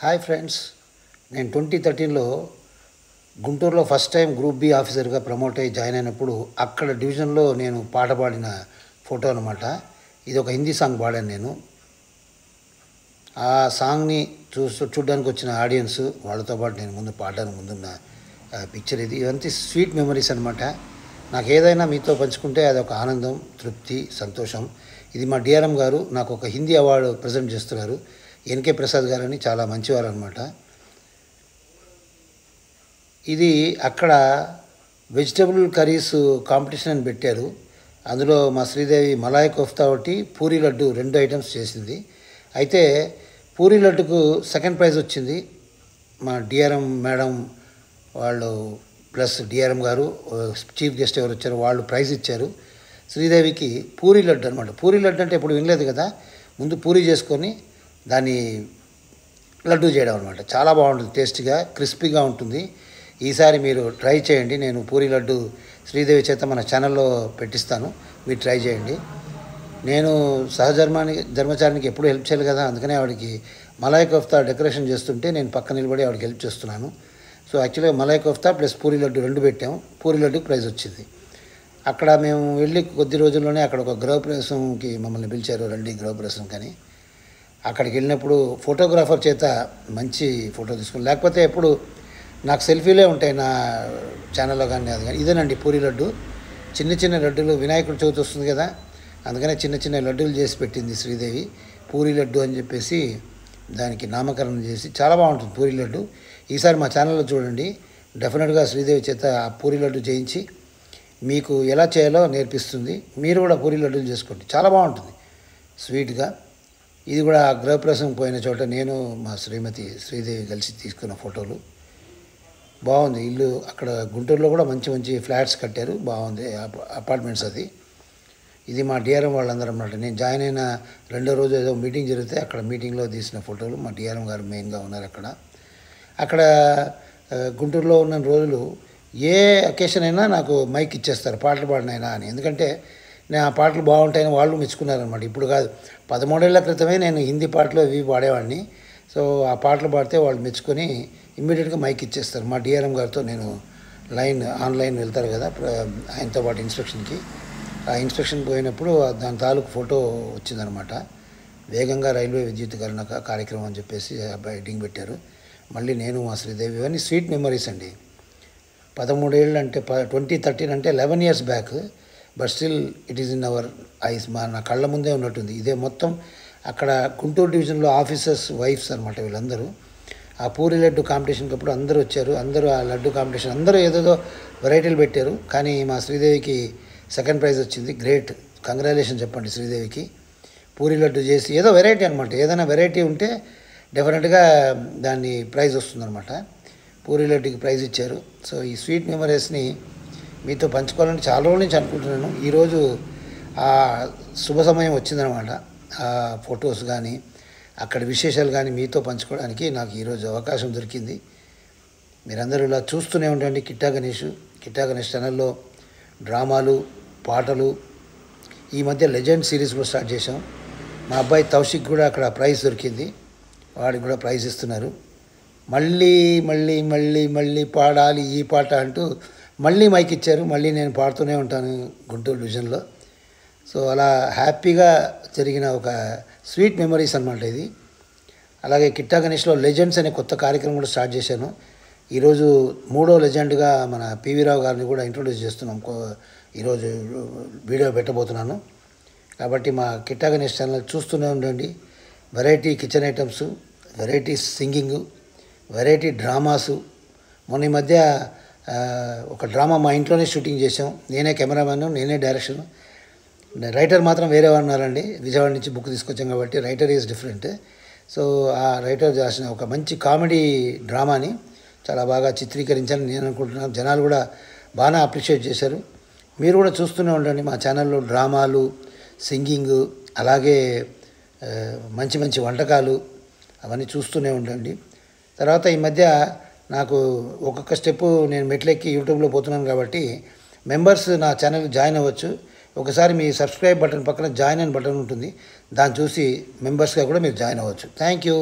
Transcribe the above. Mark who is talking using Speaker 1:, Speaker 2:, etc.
Speaker 1: Hi friends, నేను 2013లో గుంటూరులో first time group B ఆఫీసర్గా ప్రమోట్ అయ్యి జాయిన్ అయినప్పుడు అక్కడ డివిజన్లో నేను పాట పాడిన ఫోటో అనమాట. ఇది ఒక హిందీ సాంగ్ పాడాను నేను. ఆ సాంగ్ని చూడడానికి వచ్చిన ఆడియన్స్ వాళ్ళతో పాటు నేను ముందు పాడడానికి ముందున్న పిక్చర్ ఇది. ఇవంతా స్వీట్ మెమరీస్ అనమాట. నాకు ఏదైనా మీతో పంచుకుంటే అది ఒక ఆనందం, తృప్తి, సంతోషం. ఇది మా డిఆర్ఎం గారు నాకు ఒక హిందీ అవార్డు ప్రజెంట్ చేస్తున్నారు. ఎన్కే ప్రసాద్ గారు అని, చాలా మంచివారు అనమాట. ఇది అక్కడ వెజిటబుల్ కర్రీస్ కాంపిటీషన్ అని పెట్టారు. అందులో మా శ్రీదేవి మలాయ్ కోఫ్తా ఒకటి, పూరీ లడ్డు 2 ఐటమ్స్ చేసింది. అయితే పూరీ లడ్డుకు సెకండ్ ప్రైజ్ వచ్చింది. మా డిఆర్ఎం మేడం వాళ్ళు ప్లస్ డిఆర్ఎం గారు చీఫ్ గెస్ట్ ఎవరు వచ్చారు వాళ్ళు ప్రైజ్ ఇచ్చారు. శ్రీదేవికి పూరీ లడ్డు అనమాట. పూరీ లడ్డు అంటే ఎప్పుడు వినలేదు కదా. ముందు పూరీ చేసుకొని దాన్ని లడ్డు చేయడం అనమాట. చాలా బాగుంటుంది, టేస్టీగా క్రిస్పీగా ఉంటుంది. ఈసారి మీరు ట్రై చేయండి. నేను పూరీ లడ్డు శ్రీదేవి చేత మన ఛానల్లో పెట్టిస్తాను, మీరు ట్రై చేయండి. నేను ధర్మచారికి ఎప్పుడు హెల్ప్ చేయాలి కదా, అందుకనే ఆవిడకి మలాయ్ కోఫ్తా డెకరేషన్ చేస్తుంటే నేను పక్క నిలబడి ఆవిడకి హెల్ప్ చేస్తున్నాను. సో యాక్చువల్గా మలాయ్ కోఫ్తా ప్లస్ పూరీ లడ్డు 2 పెట్టాము. పూరీ లడ్డుకి ప్రైజ్ వచ్చింది. అక్కడ మేము వెళ్ళి కొద్ది రోజుల్లోనే అక్కడ ఒక గృహప్రవేశంకి మమ్మల్ని పిలిచారు, రండి గృహప్రవేశం కానీ. అక్కడికి వెళ్ళినప్పుడు ఫోటోగ్రాఫర్ చేత మంచి ఫోటో తీసుకుని, లేకపోతే ఎప్పుడు నాకు సెల్ఫీలే ఉంటాయి నా ఛానల్లో కానీ. అది కానీ ఇదేనండి పూరీ లడ్డు. చిన్న చిన్న లడ్డులు, వినాయకుడి చవితి వస్తుంది కదా, అందుకనే చిన్న చిన్న లడ్డూలు చేసి పెట్టింది శ్రీదేవి. పూరీ లడ్డు అని చెప్పేసి దానికి నామకరణం చేసి చాలా బాగుంటుంది పూరీ లడ్డు. ఈసారి మా ఛానల్లో చూడండి. డెఫినెట్గా శ్రీదేవి చేత ఆ పూరీ లడ్డు చేయించి మీకు ఎలా చేయాలో నేర్పిస్తుంది. మీరు కూడా పూరీ లడ్డూలు చేసుకోండి, చాలా బాగుంటుంది స్వీట్గా. ఇది కూడా గృహప్రవేశం పోయిన చోట నేను మా శ్రీమతి శ్రీదేవి కలిసి తీసుకున్న ఫోటోలు. బాగుంది ఇల్లు. అక్కడ గుంటూరులో కూడా మంచి మంచి ఫ్లాట్స్ కట్టారు, బాగుంది అపార్ట్మెంట్స్. అది ఇది మా డిఆర్ఎం వాళ్ళందరూ అన్నమాట. నేను జాయిన్ అయిన 2వ రోజు ఏదో మీటింగ్ జరిగితే అక్కడ మీటింగ్లో తీసిన ఫోటోలు. మా డిఆర్ఎం గారు మెయిన్గా ఉన్నారు అక్కడ గుంటూరులో ఉన్న రోజులు ఏ అకేషన్ అయినా నాకు మైక్ ఇచ్చేస్తారు, పాటలు పాడినైనా అని. ఎందుకంటే నేను ఆ పాటలు బాగుంటాయని వాళ్ళు మెచ్చుకున్నారనమాట. ఇప్పుడు కాదు, 13 ఏళ్ల క్రితమే నేను హిందీ పాటలు ఇవి పాడేవాడిని. సో ఆ పాటలు పాడితే వాళ్ళు మెచ్చుకొని ఇమ్మీడియట్గా మైక్ ఇచ్చేస్తారు. మా డిఆర్ఎం గారితో నేను ఆన్లైన్ వెళ్తారు కదా, ఆయనతో పాటు ఇన్స్పెక్షన్కి. ఆ ఇన్స్పెక్షన్ పోయినప్పుడు దాని తాలూకు ఫోటో వచ్చిందనమాట. వేగంగా రైల్వే విద్యుతీకరణ కార్యక్రమం అని చెప్పేసి హెడ్డింగ్ పెట్టారు. మళ్ళీ నేను మా శ్రీదేవి, ఇవన్నీ స్వీట్ మెమరీస్ అండి. 13 ఏళ్ళు అంటే 2013 అంటే 11 years back. But still it is in our eyes. నా కళ్ళ ముందే ఉన్నట్టుంది. ఇదే మొత్తం అక్కడ గుంటూరు డివిజన్లో ఆఫీసర్స్ వైఫ్స్ అనమాట వీళ్ళందరూ. ఆ పూరి లడ్డు కాంపిటీషన్కి అప్పుడు అందరూ వచ్చారు. అందరూ ఆ లడ్డు కాంపిటీషన్ అందరూ ఏదేదో వెరైటీలు పెట్టారు. కానీ మా శ్రీదేవికి సెకండ్ ప్రైజ్ వచ్చింది. గ్రేట్, కంగ్రాచులేషన్ చెప్పండి శ్రీదేవికి. పూరి లడ్డు చేసి ఏదో వెరైటీ అనమాట. ఏదైనా వెరైటీ ఉంటే డెఫినెట్గా దాన్ని ప్రైజ్ వస్తుందన్నమాట. పూరి లడ్డుకి ప్రైజ్ ఇచ్చారు. సో ఈ స్వీట్ మెమరీస్ని మీతో పంచుకోవాలని చాలా రోజుల నుంచి అనుకుంటున్నాను. ఈరోజు ఆ శుభ సమయం వచ్చిందనమాట. ఆ ఫొటోస్ కానీ అక్కడ విశేషాలు కానీ మీతో పంచుకోవడానికి నాకు ఈరోజు అవకాశం దొరికింది. మీరందరూ ఇలా చూస్తూనే ఉండండి. కిట్టా గణేష్ ఛానల్లో డ్రామాలు, పాటలు. ఈ మధ్య లెజెండ్ సిరీస్ కూడా స్టార్ట్ చేశాం. మా అబ్బాయి తౌషిక్ కూడా అక్కడ ప్రైజ్ దొరికింది, వాడికి కూడా ప్రైజ్ ఇస్తున్నారు. మళ్ళీ మళ్ళీ మళ్ళీ మళ్ళీ పాడాలి ఈ పాట అంటూ మళ్ళీ మైక్ ఇచ్చారు. మళ్ళీ నేను పాడుతూనే ఉంటాను గుంటూరు డివిజన్లో. సో అలా హ్యాపీగా జరిగిన ఒక స్వీట్ మెమరీస్ అనమాట ఇది. అలాగే కిట్టా గణేష్లో లెజెండ్స్ అనే కొత్త కార్యక్రమం కూడా స్టార్ట్ చేశాను. ఈరోజు 3వ లెజెండ్గా మన పివి రావు గారిని కూడా ఇంట్రొడ్యూస్ చేస్తున్నాం. ఈరోజు వీడియో పెట్టబోతున్నాను. కాబట్టి మా కిట్టా గణేష్ ఛానల్ చూస్తూనే ఉండండి. Variety kitchen items, variety singing, variety dramas. మొన్న ఈ మధ్య ఒక డ్రామా మా ఇంట్లోనే షూటింగ్ చేసాం. నేనే కెమెరామెన్, నేనే డైరెక్షన్. రైటర్ మాత్రం వేరే ఉన్నారండి. విజయవాడ నుంచి బుక్ తీసుకొచ్చాం కాబట్టి రైటర్ ఈజ్ డిఫరెంట్. సో ఆ రైటర్ చేసిన ఒక మంచి కామెడీ డ్రామాని చాలా బాగా చిత్రీకరించాలని నేను అనుకుంటున్నాను. జనాలు కూడా బాగా అప్రిషియేట్ చేశారు. మీరు కూడా చూస్తూనే ఉండండి మా ఛానల్లో డ్రామాలు, సింగింగ్, అలాగే మంచి మంచి వంటకాలు అవన్నీ చూస్తూనే ఉండండి. తర్వాత ఈ మధ్య నాకు ఒక్కొక్క స్టెప్పు నేను మెట్లెక్కి యూట్యూబ్లో పోతున్నాను కాబట్టి మెంబర్స్ నా ఛానల్కి జాయిన్ అవ్వచ్చు. ఒకసారి మీ సబ్స్క్రైబ్ బటన్ పక్కన జాయిన్ అని బటన్ ఉంటుంది, దాన్ని చూసి మెంబర్స్గా కూడా మీరు జాయిన్ అవ్వచ్చు. Thank you.